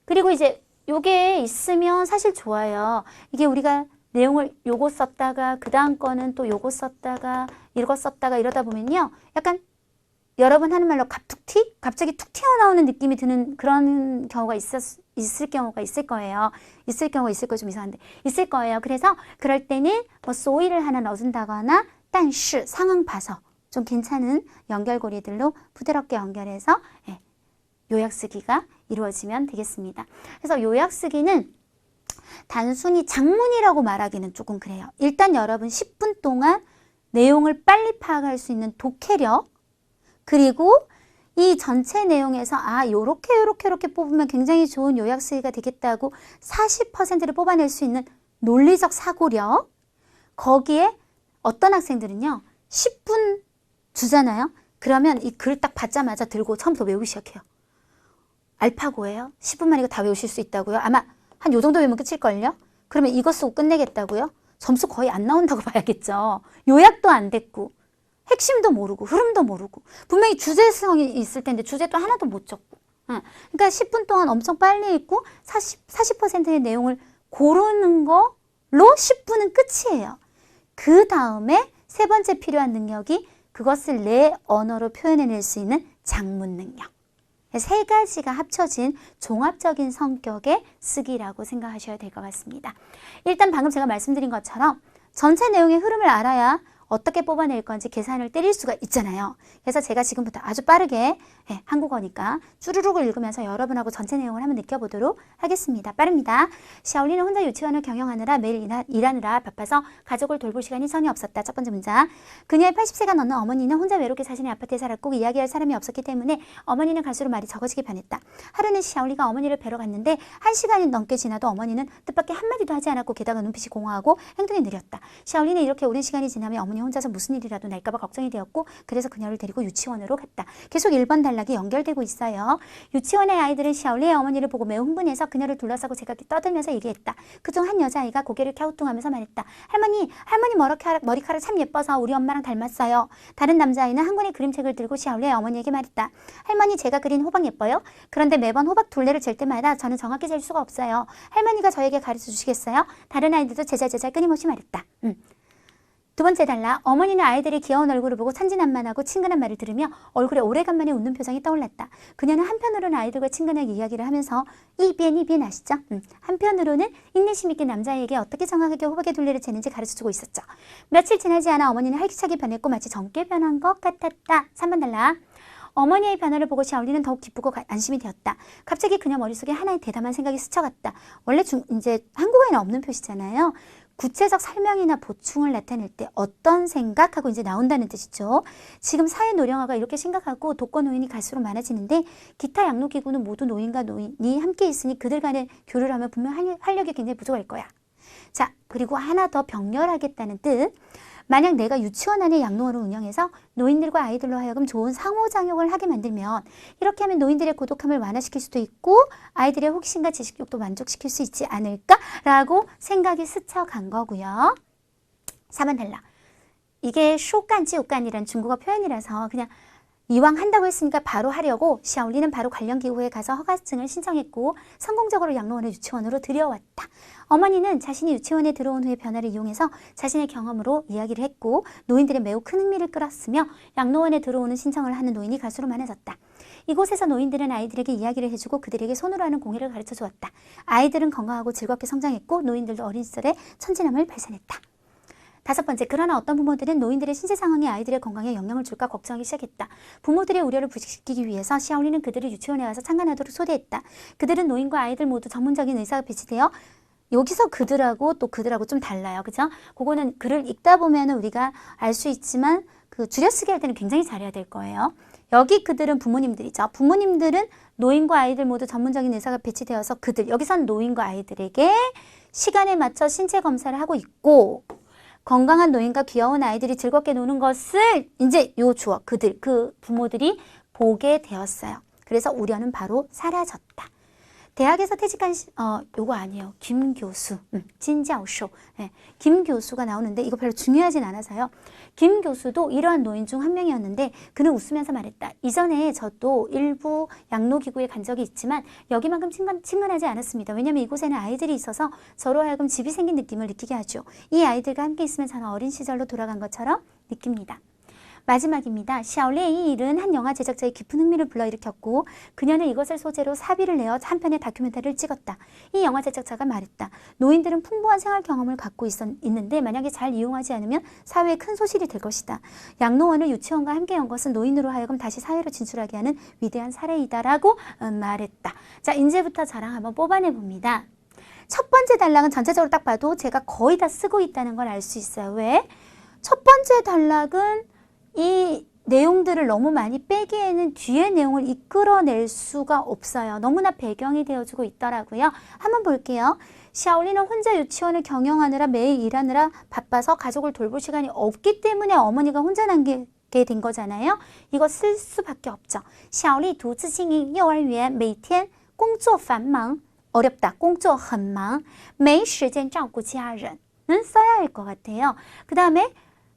그리고 이제 요게 있으면 사실 좋아요. 이게 우리가 내용을 요거 썼다가 그 다음 거는 또 요거 썼다가 이거 썼다가 이러다 보면요. 약간 여러분 하는 말로 갑툭튀? 갑자기 툭 튀어나오는 느낌이 드는 그런 경우가 있을 경우가 있을 거예요. 있을 경우가 있을 거 좀 이상한데 있을 거예요. 그래서 그럴 때는 뭐 소이를 하나 넣어준다거나 但是 상황 봐서 좀 괜찮은 연결고리들로 부드럽게 연결해서 요약 쓰기가 이루어지면 되겠습니다. 그래서 요약 쓰기는 단순히 장문이라고 말하기는 조금 그래요. 일단 여러분 10분 동안 내용을 빨리 파악할 수 있는 독해력 그리고 이 전체 내용에서 요렇게 뽑으면 굉장히 좋은 요약 쓰기가 되겠다고 40%를 뽑아낼 수 있는 논리적 사고력 거기에 어떤 학생들은요 10분 주잖아요. 그러면 이 글 딱 받자마자 들고 처음부터 외우기 시작해요. 알파고예요. 10분 만에 이거 다 외우실 수 있다고요? 아마 한 요 정도 외우면 끝일걸요? 그러면 이거 쓰고 끝내겠다고요? 점수 거의 안 나온다고 봐야겠죠. 요약도 안 됐고 핵심도 모르고 흐름도 모르고 분명히 주제성이 있을 텐데 주제도 하나도 못 적고 그러니까 10분 동안 엄청 빨리 읽고 40%의 내용을 고르는 걸로 10분은 끝이에요. 그 다음에 세 번째 필요한 능력이 그것을 내 언어로 표현해낼 수 있는 작문 능력. 세 가지가 합쳐진 종합적인 성격의 쓰기라고 생각하셔야 될 것 같습니다. 일단 방금 제가 말씀드린 것처럼 전체 내용의 흐름을 알아야 어떻게 뽑아낼 건지 계산을 때릴 수가 있잖아요. 그래서 제가 지금부터 아주 빠르게 한국어니까 쭈루룩 읽으면서 여러분하고 전체 내용을 한번 느껴보도록 하겠습니다. 빠릅니다. 샤올리는 혼자 유치원을 경영하느라 매일 일하느라 바빠서 가족을 돌볼 시간이 전혀 없었다. 첫 번째 문장. 그녀의 80세가 넘는 어머니는 혼자 외롭게 자신의 아파트에 살았고 이야기할 사람이 없었기 때문에 어머니는 갈수록 말이 적어지게 변했다. 하루는 샤올리가 어머니를 뵈러 갔는데 1시간이 넘게 지나도 어머니는 뜻밖의 한마디도 하지 않았고 게다가 눈빛이 공허하고 행동이 느렸다. 샤올리는 이렇게 오랜 시간이 지나면 어머니 혼자서 무슨 일이라도 날까봐 걱정이 되었고 그래서 그녀를 데리고 유치원으로 갔다. 계속 1번 단락이 연결되고 있어요. 유치원의 아이들은 샤올리의 어머니를 보고 매우 흥분해서 그녀를 둘러싸고 제각기 떠들면서 얘기했다. 그중 한 여자아이가 고개를 갸우뚱하면서 말했다. 할머니 머리카락 참 예뻐서 우리 엄마랑 닮았어요. 다른 남자아이는 한 권의 그림책을 들고 샤올리의 어머니에게 말했다. 할머니 제가 그린 호박 예뻐요? 그런데 매번 호박 둘레를 잴 때마다 저는 정확히 잴 수가 없어요. 할머니가 저에게 가르쳐 주시겠어요? 다른 아이들도 제잘제잘 끊임없이 말했다. 두 번째 단락. 어머니는 아이들의 귀여운 얼굴을 보고 천진난만하고 친근한 말을 들으며 얼굴에 오래간만에 웃는 표정이 떠올랐다. 그녀는 한편으로는 아이들과 친근하게 이야기를 하면서 이비엔 아시죠? 한편으로는 인내심 있게 남자에게 어떻게 정확하게 호박의 둘레를 재는지 가르쳐주고 있었죠. 며칠 지나지 않아 어머니는 활기차게 변했고 마치 젊게 변한 것 같았다. 3번 단락. 어머니의 변화를 보고 샤올리는 더욱 기쁘고 안심이 되었다. 갑자기 그녀 머릿속에 하나의 대담한 생각이 스쳐갔다. 원래 이제 한국어에는 없는 표시잖아요. 구체적 설명이나 보충을 나타낼 때 어떤 생각하고 이제 나온다는 뜻이죠. 지금 사회 노령화가 이렇게 심각하고 독거 노인이 갈수록 많아지는데 기타 양로기구는 모두 노인과 노인이 함께 있으니 그들 간에 교류를 하면 분명 활력이 굉장히 부족할 거야. 자, 그리고 하나 더 병렬하겠다는 뜻. 만약 내가 유치원 안에 양로원을 운영해서 노인들과 아이들로 하여금 좋은 상호작용을 하게 만들면 이렇게 하면 노인들의 고독함을 완화시킬 수도 있고 아이들의 호기심과 지식욕도 만족시킬 수 있지 않을까라고 생각이 스쳐간 거고요. 4번 단락. 이게 쇼간지우간이라는 중국어 표현이라서 그냥 이왕 한다고 했으니까 바로 하려고 샤올리는 바로 관련 기구에 가서 허가증을 신청했고 성공적으로 양로원을 유치원으로 들여왔다. 어머니는 자신이 유치원에 들어온 후의 변화를 이용해서 자신의 경험으로 이야기를 했고 노인들의 매우 큰 흥미를 끌었으며 양로원에 들어오는 신청을 하는 노인이 갈수록 많아졌다. 이곳에서 노인들은 아이들에게 이야기를 해주고 그들에게 손으로 하는 공예를 가르쳐 주었다. 아이들은 건강하고 즐겁게 성장했고 노인들도 어린 시절에 천진함을 발산했다. 5번째, 그러나 어떤 부모들은 노인들의 신체 상황이 아이들의 건강에 영향을 줄까 걱정하기 시작했다. 부모들의 우려를 부식시키기 위해서 샤올리는 그들을 유치원에 와서 참관하도록 초대했다. 그들은 노인과 아이들 모두 전문적인 의사가 배치되어 여기서 그들하고 또 그들하고 좀 달라요. 그죠? 그거는 글을 읽다 보면 우리가 알 수 있지만 그 줄여쓰기 할 때는 굉장히 잘해야 될 거예요. 여기 그들은 부모님들이죠. 부모님들은 노인과 아이들 모두 전문적인 의사가 배치되어서 그들, 여기선 노인과 아이들에게 시간에 맞춰 신체 검사를 하고 있고 건강한 노인과 귀여운 아이들이 즐겁게 노는 것을 이제 요 주어 그들, 그 부모들이 보게 되었어요. 그래서 우려는 바로 사라졌다. 대학에서 퇴직한 요거 아니에요. 김 교수, 진자오쇼. 네, 김 교수가 나오는데 이거 별로 중요하진 않아서요. 김 교수도 이러한 노인 중 한 명이었는데 그는 웃으면서 말했다. 이전에 저도 일부 양로기구에 간 적이 있지만 여기만큼 친근하지 않았습니다. 왜냐하면 이곳에는 아이들이 있어서 저로 하여금 집이 생긴 느낌을 느끼게 하죠. 이 아이들과 함께 있으면 저는 어린 시절로 돌아간 것처럼 느낍니다. 마지막입니다. 샤올리의 이 일은 한 영화 제작자의 깊은 흥미를 불러일으켰고 그녀는 이것을 소재로 사비를 내어 한 편의 다큐멘터리를 찍었다. 이 영화 제작자가 말했다. 노인들은 풍부한 생활 경험을 갖고 있는데 만약에 잘 이용하지 않으면 사회에 큰 소실이 될 것이다. 양로원을 유치원과 함께 연 것은 노인으로 하여금 다시 사회로 진출하게 하는 위대한 사례이다라고 말했다. 자, 이제부터 저랑 한번 뽑아내봅니다. 첫 번째 단락은 전체적으로 딱 봐도 제가 거의 다 쓰고 있다는 걸 알 수 있어요. 왜? 첫 번째 단락은 이 내용들을 너무 많이 빼기에는 뒤에 내용을 이끌어낼 수가 없어요. 너무나 배경이 되어주고 있더라고요. 한번 볼게요. 샤올리는 혼자 유치원을 경영하느라 매일 일하느라 바빠서 가족을 돌볼 시간이 없기 때문에 어머니가 혼자 남게 된 거잖아요. 이거 쓸 수밖에 없죠. 샤올리 独自经营幼儿园每天工作繁忙 어렵다. 工作很忙没时间照顾家人는 써야 할 것 같아요. 그 다음에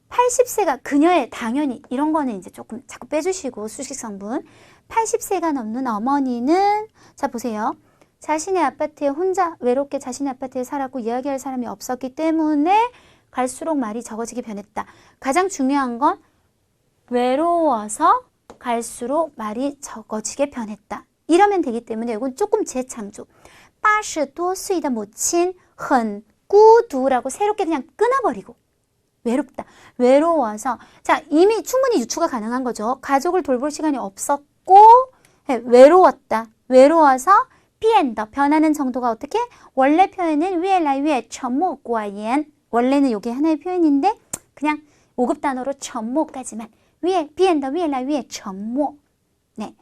80세가 그녀의 당연히 이런 거는 이제 조금 자꾸 빼주시고 수식 성분 80세가 넘는 어머니는 자 보세요. 자신의 아파트에 혼자 외롭게 자신의 아파트에 살았고 이야기할 사람이 없었기 때문에 갈수록 말이 적어지게 변했다. 가장 중요한 건 외로워서 갈수록 말이 적어지게 변했다. 이러면 되기 때문에 이건 조금 재창조 80多岁的母亲很孤独라고 새롭게 그냥 끊어버리고 외롭다. 외로워서 자 이미 충분히 유추가 가능한 거죠. 가족을 돌볼 시간이 없었고 외로웠다. 외로워서 피엔더 변하는 정도가 어떻게? 원래 표현은 越来越沉默寡言 원래는 이게 하나의 표현인데 그냥 5급 단어로 沉默까지만 피엔더 越来越沉默 네.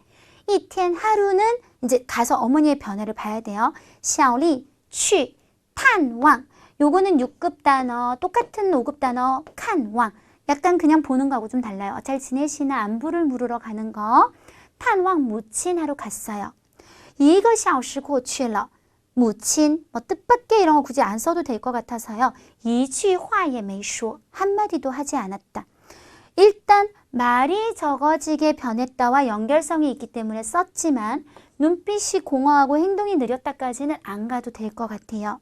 이텐 하루는 이제 가서 어머니의 변화를 봐야 돼요. 小丽去探望 요거는 6급 단어, 똑같은 5급 단어, 칸왕. 약간 그냥 보는 거하고 좀 달라요. 잘 지내시나 안부를 물으러 가는 거. 탄왕 무친하러 갔어요. 1个小时过去了. 무친, 뭐 뜻밖의 이런 거 굳이 안 써도 될 것 같아서요. 一句话也没说. 한마디도 하지 않았다. 일단 말이 적어지게 변했다와 연결성이 있기 때문에 썼지만 눈빛이 공허하고 행동이 느렸다까지는 안 가도 될 것 같아요.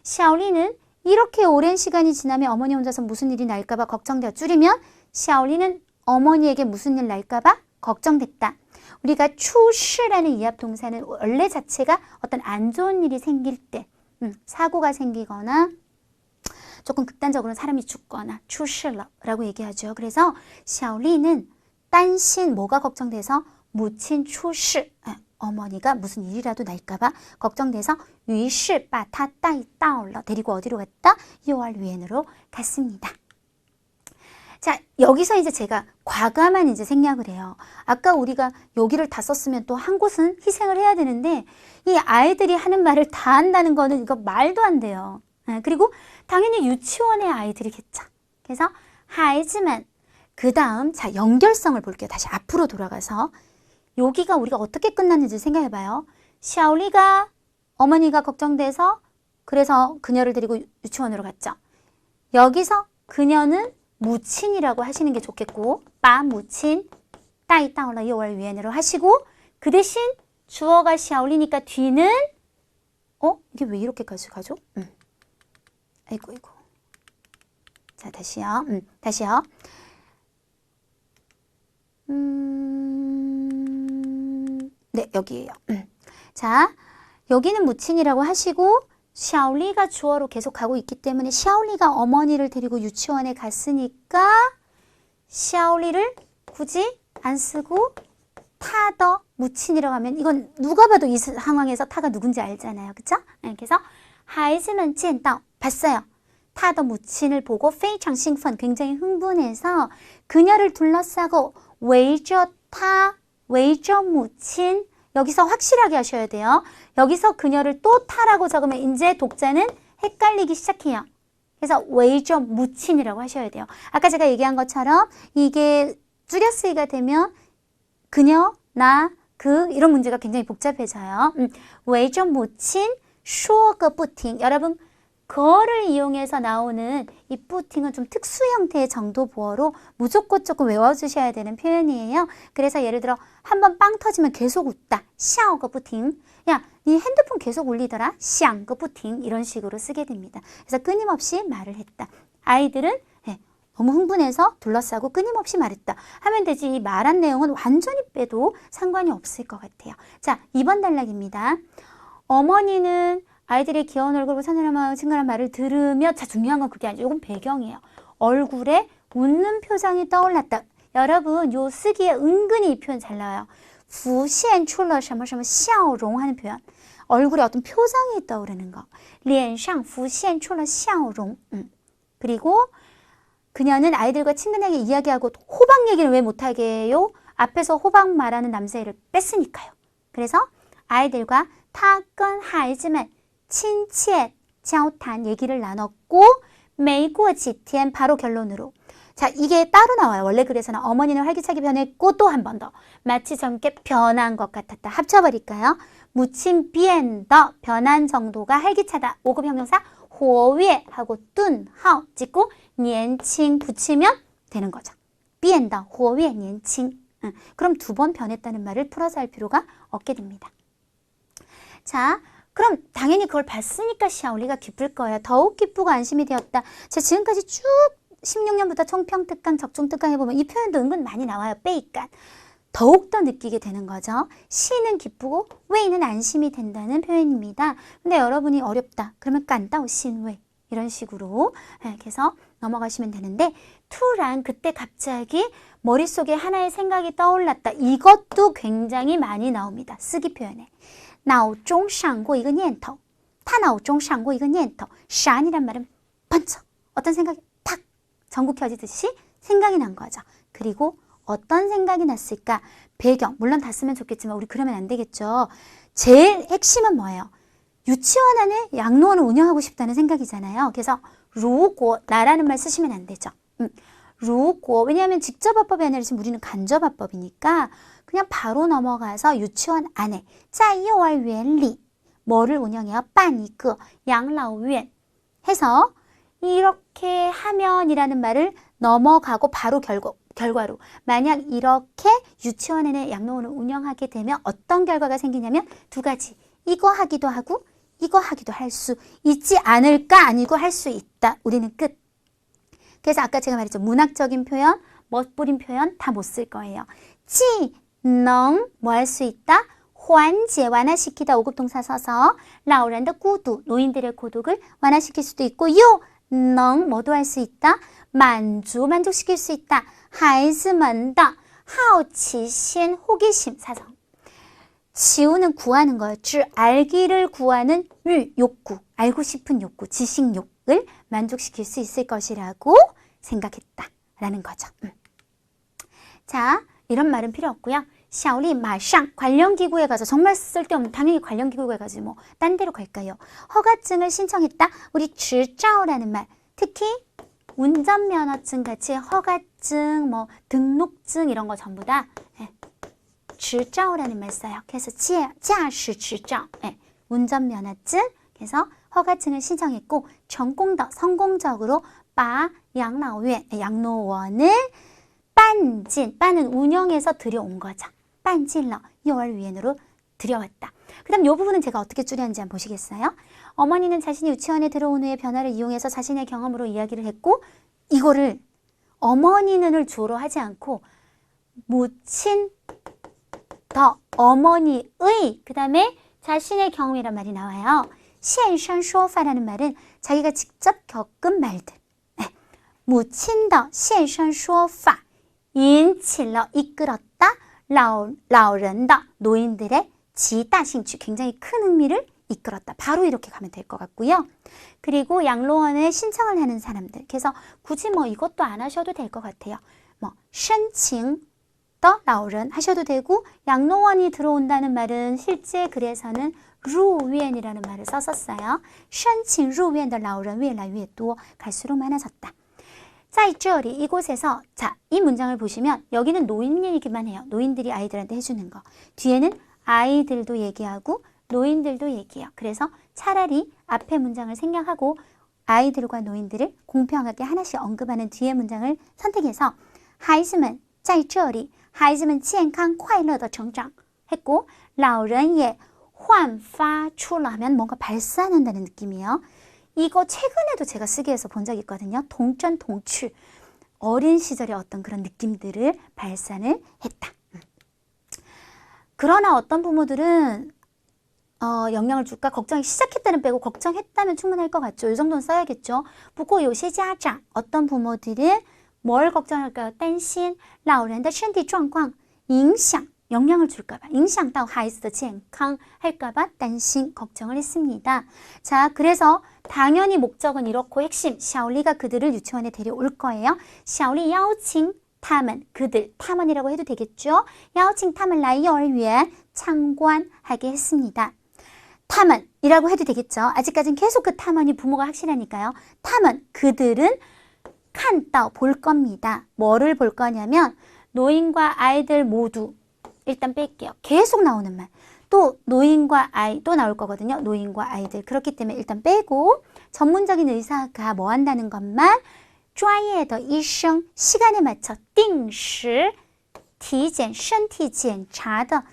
샤오리는 이렇게 오랜 시간이 지나면 어머니 혼자서 무슨 일이 날까봐 걱정되어. 줄이면 샤오리는 어머니에게 무슨 일 날까봐 걱정됐다. 우리가 추시라는 이합 동사는 원래 자체가 어떤 안 좋은 일이 생길 때, 사고가 생기거나 조금 극단적으로 사람이 죽거나 추시라고 얘기하죠. 그래서 샤오리는 딴신 뭐가 걱정돼서 무친 추시, 어머니가 무슨 일이라도 날까봐 걱정돼서 위시 바타 따이 따올러 데리고 어디로 갔다?幼儿园으로 갔습니다. 자, 여기서 이제 제가 과감한 이제 생략을 해요. 아까 우리가 여기를 다 썼으면 또 한 곳은 희생을 해야 되는데 이 아이들이 하는 말을 다 한다는 거는 이거 말도 안 돼요. 그리고 당연히 유치원의 아이들이겠죠. 그래서 하이즈만 그 다음 자 연결성을 볼게요. 다시 앞으로 돌아가서 여기가 우리가 어떻게 끝났는지 생각해봐요. 샤오리가 어머니가 걱정돼서 그래서 그녀를 데리고 유치원으로 갔죠. 여기서 그녀는 무친이라고 하시는 게 좋겠고 빠 무친 따이 따올러 幼儿园으로 하시고 그 대신 주어가 샤오리니까 뒤는 이게 왜 이렇게까지 가죠? 아이고 자 다시요. 다시요. 네 여기에요. 자 여기는 무친이라고 하시고 샤오리가 주어로 계속 가고 있기 때문에 샤오리가 어머니를 데리고 유치원에 갔으니까 샤오리를 굳이 안 쓰고 타더 무친이라고 하면 이건 누가 봐도 이 상황에서 타가 누군지 알잖아요. 그쵸? 그래서 하이즈만 찐따오 봤어요. 타더 무친을 보고 非常兴奋 굉장히 흥분해서 그녀를 둘러싸고 围着타围着 무친 여기서 확실하게 하셔야 돼요. 여기서 그녀를 또 타라고 적으면 이제 독자는 헷갈리기 시작해요. 그래서 围着 무친이라고 하셔야 돼요. 아까 제가 얘기한 것처럼 이게 줄여 쓰기가 되면 그녀, 나, 그 이런 문제가 굉장히 복잡해져요. 围着 무친, 说个不停. 여러분 거를 이용해서 나오는 이 뿌팅은 좀 특수 형태의 정도 보어로 무조건 조금 외워주셔야 되는 표현이에요. 그래서 예를 들어 한번 빵 터지면 계속 웃다. 샤오거 뿌팅. 야, 네 핸드폰 계속 울리더라. 샹거 뿌팅. 이런 식으로 쓰게 됩니다. 그래서 끊임없이 말을 했다. 아이들은 너무 흥분해서 둘러싸고 끊임없이 말했다. 하면 되지. 이 말한 내용은 완전히 빼도 상관이 없을 것 같아요. 자, 2번 단락입니다. 어머니는 아이들의 귀여운 얼굴과 서늘한 친근한 말을 들으며 자 중요한 건 그게 아니죠. 이건 배경이에요. 얼굴에 웃는 표정이 떠올랐다. 여러분 요 쓰기에 은근히 이 표현 잘 나와요. 浮现出了什么什么笑容 하는 표현. 얼굴에 어떤 표정이 떠오르는 거. 脸上浮现出了笑容. 그리고 그녀는 아이들과 친근하게 이야기하고 호박 얘기를 왜 못하게 해요? 앞에서 호박 말하는 남자애를 뺐으니까요. 그래서 아이들과 他跟孩子们亲切交谈 얘기를 나눴고 没过几天 바로 결론으로. 자 이게 따로 나와요. 원래 글에서는 어머니는 활기차게 변했고 또 한 번 더 마치 젊게 변한 것 같았다. 합쳐버릴까요? 무친 비엔더 변한 정도가 활기차다. 5급 형용사 活跃 하고 뚠 하오 찍고 年轻 붙이면 되는 거죠. 비엔더 活跃 年轻. 그럼 2번 변했다는 말을 풀어서 할 필요가 없게 됩니다. 자 그럼 당연히 그걸 봤으니까 샤오리가 기쁠 거예요. 더욱 기쁘고 안심이 되었다. 제가 지금까지 쭉 16년부터 총평특강, 적중특강 해보면 이 표현도 은근 많이 나와요. 빼이깐. 더욱더 느끼게 되는 거죠. 시는 기쁘고 웨이는 안심이 된다는 표현입니다. 근데 여러분이 어렵다. 그러면 깐따오 신웨이 이런 식으로 그래서 넘어가시면 되는데 투란 그때 갑자기 머릿속에 하나의 생각이 떠올랐다. 이것도 굉장히 많이 나옵니다. 쓰기 표현에. 脑中闪过一个念头. 他脑中闪过一个念头. 샨이란 말은 번쩍 어떤 생각이 탁 전구 켜지듯이 생각이 난 거죠. 그리고 어떤 생각이 났을까? 배경 물론 다 쓰면 좋겠지만 우리 그러면 안 되겠죠. 제일 핵심은 뭐예요? 유치원 안에 양로원을 운영하고 싶다는 생각이잖아요. 그래서 如果 나라는 말 쓰시면 안 되죠. 如果 왜냐하면 직접화법이 아니라 지금 우리는 간접화법이니까 그냥 바로 넘어가서 유치원 안에 在幼儿园里 뭐를 운영해요? 办一个养老院 해서 이렇게 하면이라는 말을 넘어가고 바로 결과로 만약 이렇게 유치원에는 양로원을 운영하게 되면 어떤 결과가 생기냐면 두 가지 이거 하기도 하고 이거 하기도 할 수 있지 않을까 아니고 할 수 있다. 우리는 끝. 그래서 아까 제가 말했죠. 문학적인 표현, 멋부린 표현 다 못 쓸 거예요. 찌能 뭐 할 수 있다? 缓解 완화시키다 5급 동사 써서 老人的孤独 노인들의 고독을 완화시킬 수도 있고 又能 뭐도 할 수 있다? 만족시킬 수 있다. 孩子们的好奇心 호기심 사성 지우는 구하는 거예요. 알기를 구하는 욕구, 알고 싶은 욕구, 지식욕을 만족시킬 수 있을 것이라고 생각했다라는 거죠. 자, 이런 말은 필요 없고요. 샤오리 마샹 관련 기구에 가서 정말 쓸데없는 당연히 관련 기구에 가지 뭐 딴 데로 갈까요? 허가증을 신청했다. 우리 执照라는 말 특히 운전면허증 같이 허가증, 뭐 등록증 이런 거 전부 다 执照라는 말 써요. 그래서 驾驶执照 운전면허증 그래서 허가증을 신청했고 전공더 성공적으로 把养老院 양로원을 搬进 搬은 운영해서 들여온 거죠. 搬进了幼儿园으로 들여왔다. 그 다음 이 부분은 제가 어떻게 줄였는지 한번 보시겠어요? 어머니는 자신이 유치원에 들어온 후에 변화를 이용해서 자신의 경험으로 이야기를 했고 이거를 어머니는을 주어로 하지 않고 무친 더 어머니의 그 다음에 자신의 경험이란 말이 나와요. 现身说法라는 말은 자기가 직접 겪은 말들. 무친 더 现身说法引起了 이끌었다. 老人的 노인들의 极大兴趣 굉장히 큰 흥미를 이끌었다. 바로 이렇게 가면 될 것 같고요. 그리고 양로원에 신청을 하는 사람들. 그래서 굳이 뭐 이것도 안 하셔도 될 것 같아요. 뭐 申请더 老人 하셔도 되고 양로원이 들어온다는 말은 실제 글에서는 入院이라는 말을 썼었어요. 申请入院的老人越来越多 갈수록 많아졌다. 在这里 이곳에서 자, 이 문장을 보시면 여기는 노인 얘기만 해요. 노인들이 아이들한테 해주는 거. 뒤에는 아이들도 얘기하고 노인들도 얘기해요. 그래서 차라리 앞에 문장을 생략하고 아이들과 노인들을 공평하게 하나씩 언급하는 뒤에 문장을 선택해서 孩子们在这里孩子们健康快乐的成长 했고 老人也焕发出了하면 뭔가 발산한다는 느낌이에요. 이거 최근에도 제가 쓰기에서 본 적이 있거든요. 동전 동출 어린 시절의 어떤 그런 느낌들을 발산을 했다. 그러나 어떤 부모들은 영향을 줄까 걱정이 시작했다는 빼고 걱정했다면 충분할 것 같죠. 이 정도는 써야겠죠. 不过有些家长 어떤 부모들은 뭘 걱정할까요? 担心老人的身体状况影响 영향을 줄까봐 影响到孩子的健康 할까봐 担心 걱정을 했습니다. 자, 그래서 당연히 목적은 이렇고 핵심 샤올리가 그들을 유치원에 데려올 거예요. 샤올리 邀请他们 그들 탐험이라고 해도 되겠죠. 邀请他们来幼儿园 참관하게 했습니다. 탐험이라고 해도 되겠죠. 아직까지는 계속 그 탐험이 부모가 확실하니까요. 탐험 그들은 칸따오 볼 겁니다. 뭐를 볼 거냐면 노인과 아이들 모두 일단 뺄게요. 계속 나오는 말. 또 노인과 아이 또 나올 거거든요. 노인과 아이들. 그렇기 때문에 일단 빼고 전문적인 의사가 뭐 한다는 것만 专业的医生 시간에 맞춰 定时体检身体检查的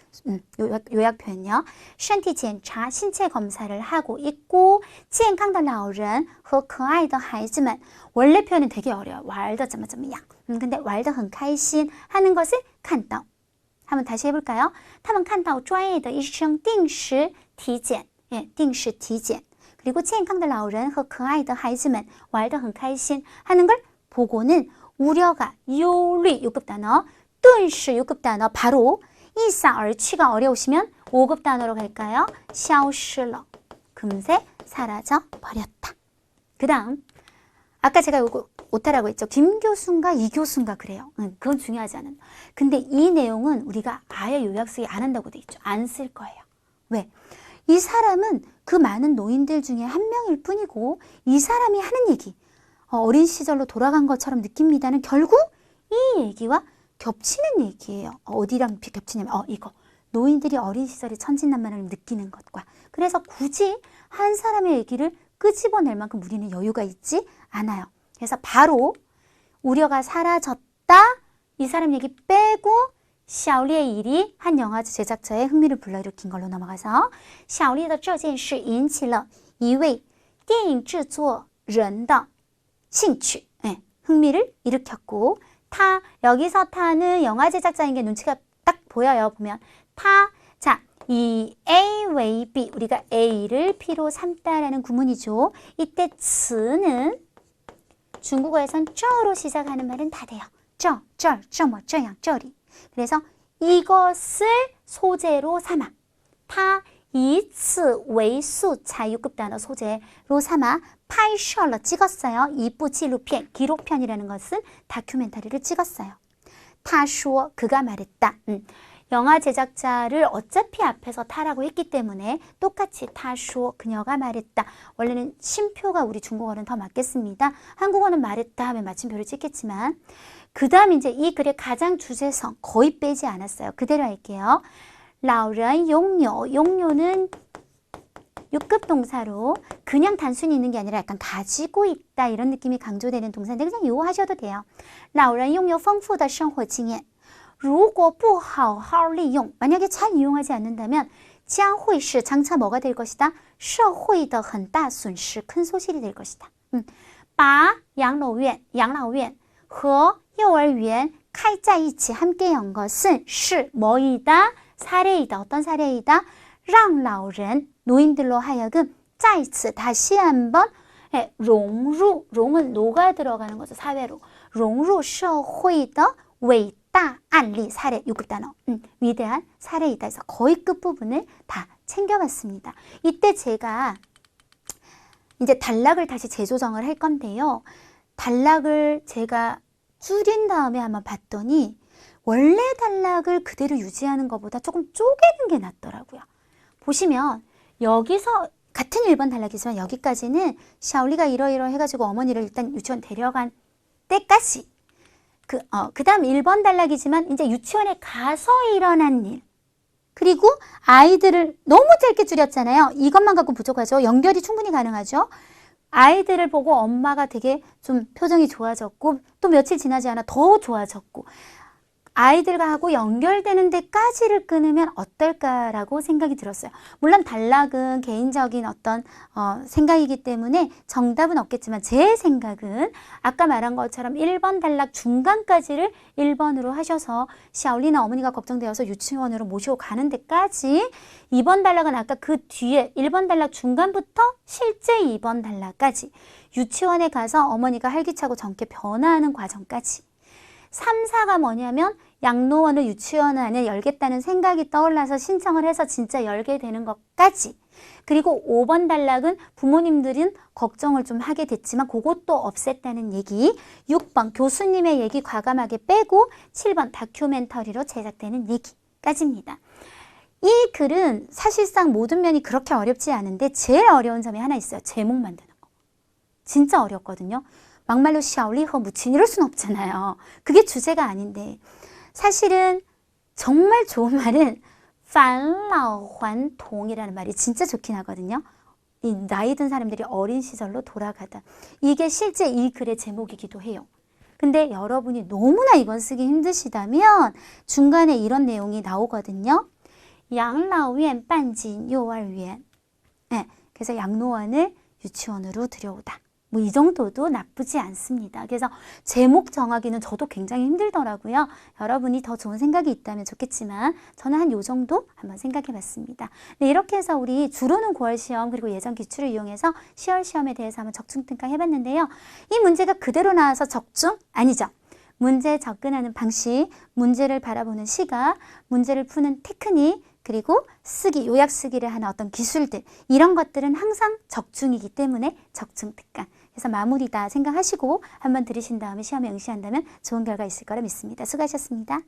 요약 표현요. 身体检查 신체 검사를 하고 있고 健康的老人和可爱的孩子们 원래 표현은 되게 어려워요. 玩得怎么怎么样 근데 玩得很开心 하는 것을 看到 한번 다시 해볼까요? 他们看到专业的医生定时体检 定时体检 그리고 健康的老人和可爱的孩子们玩得很开心 하는 걸 보고는 우려가 忧虑 6급 단어 顿时 6급 단어 바로 一扫而去가 어려우시면 5급 단어로 갈까요? 消失了 금세 사라져 버렸다. 그 다음 아까 제가 요거 오타라고 했죠. 김 교수인가 이 교수인가 그래요. 그건 중요하지 않은. 근데 이 내용은 우리가 아예 요약 쓰기 안 한다고 돼 있죠. 안 쓸 거예요. 왜? 이 사람은 그 많은 노인들 중에 한 명일 뿐이고 이 사람이 하는 얘기 어린 시절로 돌아간 것처럼 느낍니다는 결국 이 얘기와 겹치는 얘기예요. 어디랑 겹치냐면 이거. 노인들이 어린 시절에 천진난만을 느끼는 것과. 그래서 굳이 한 사람의 얘기를 끄집어낼 만큼 우리는 여유가 있지 않아요. 그래서 바로 우려가 사라졌다. 이 사람 얘기 빼고 샤오리의 일이 한 영화 제작자의 흥미를 불러일으킨 걸로 넘어가서 小丽的这件事引起了一位电影制作人的兴趣. 네, 흥미를 일으켰고 타, 여기서 타는 영화 제작자인 게 눈치가 딱 보여요. 보면 타, 자, 이 A 왜 B, 우리가 A를 P로 삼다라는 구문이죠. 이때 词는 중국어에선 这로 시작하는 말은 다 돼요. 这,这么,这样,这里. 그래서 이것을 소재로 삼아. 타, 以此为素材 6급 단어 소재로 삼아 拍摄了 찍었어요. 一部纪录片, 기록편이라는 것은 다큐멘터리를 찍었어요. 他说 그가 말했다. 영화 제작자를 어차피 앞에서 타라고 했기 때문에 똑같이 他说 그녀가 말했다. 원래는 쉼표가 우리 중국어는 더 맞겠습니다. 한국어는 말했다 하면 마침표를 찍겠지만 그 다음 이제 이 글의 가장 주제성 거의 빼지 않았어요. 그대로 할게요. 老人拥有, 용요는 6급 동사로 그냥 단순히 있는 게 아니라 약간 가지고 있다 이런 느낌이 강조되는 동사인데 그냥 이거 하셔도 돼요. 老人拥有丰富的生活经验如果不好好利用 만약에 잘 이용하지 않는다면 将会是 장차 뭐가 될 것이다? 社会的很大损失 큰 소실이 될 것이다. 把养老院和幼儿园开在一起 함께 연 것은 是 뭐이다? 사례이다. 어떤 사례이다? 让老人 노인들로 하여금 再次 다시 한번 融入 롱은 녹아 들어가는 거죠. 사회로 融入社会的伟大案例 사례 6급 단어 위대한 사례이다 해서 거의 끝부분을 다 챙겨봤습니다. 이때 제가 이제 단락을 다시 재조정을 할 건데요. 단락을 제가 줄인 다음에 한번 봤더니 원래 단락을 그대로 유지하는 것보다 조금 쪼개는 게 낫더라고요. 보시면 여기서 같은 1번 단락이지만 여기까지는 샤올리가 이러이러 해가지고 어머니를 일단 유치원 데려간 때까지 그 다음 1번 단락이지만 이제 유치원에 가서 일어난 일 그리고 아이들을 너무 짧게 줄였잖아요. 이것만 갖고 부족하죠. 연결이 충분히 가능하죠. 아이들을 보고 엄마가 되게 좀 표정이 좋아졌고 또 며칠 지나지 않아 더 좋아졌고 아이들과 하고 연결되는 데까지를 끊으면 어떨까라고 생각이 들었어요. 물론 단락은 개인적인 어떤 생각이기 때문에 정답은 없겠지만 제 생각은 아까 말한 것처럼 1번 단락 중간까지를 1번으로 하셔서 샤올리나 어머니가 걱정되어서 유치원으로 모시고 가는 데까지 2번 단락은 아까 그 뒤에 1번 단락 중간부터 실제 2번 단락까지 유치원에 가서 어머니가 활기차고 젊게 변화하는 과정까지 3, 4가 뭐냐면 양로원을 유치원 안에 열겠다는 생각이 떠올라서 신청을 해서 진짜 열게 되는 것까지 그리고 5번 단락은 부모님들은 걱정을 좀 하게 됐지만 그것도 없앴다는 얘기 6번 교수님의 얘기 과감하게 빼고 7번 다큐멘터리로 제작되는 얘기까지입니다. 이 글은 사실상 모든 면이 그렇게 어렵지 않은데 제일 어려운 점이 하나 있어요. 제목 만드는 거. 진짜 어렵거든요. 막말로 샤올리허 무친 이럴 순 없잖아요. 그게 주제가 아닌데 사실은 정말 좋은 말은 返老还童이라는 말이 진짜 좋긴 하거든요. 이 나이 든 사람들이 어린 시절로 돌아가다. 이게 실제 이 글의 제목이기도 해요. 근데 여러분이 너무나 이건 쓰기 힘드시다면 중간에 이런 내용이 나오거든요. 养老院搬进幼儿园 네, 그래서 양로원을 유치원으로 들여오다. 뭐 이 정도도 나쁘지 않습니다. 그래서 제목 정하기는 저도 굉장히 힘들더라고요. 여러분이 더 좋은 생각이 있다면 좋겠지만 저는 한 요 정도 한번 생각해 봤습니다. 네, 이렇게 해서 우리 주로는 9월 시험 그리고 예전 기출을 이용해서 10월 시험에 대해서 한번 적중 평가 해봤는데요. 이 문제가 그대로 나와서 적중? 아니죠. 문제 접근하는 방식, 문제를 바라보는 시각, 문제를 푸는 테크닉, 그리고 쓰기, 요약 쓰기를 하는 어떤 기술들 이런 것들은 항상 적중이기 때문에 적중 특강. 그래서 마무리다 생각하시고 한번 들으신 다음에 시험에 응시한다면 좋은 결과 있을 거라 믿습니다. 수고하셨습니다.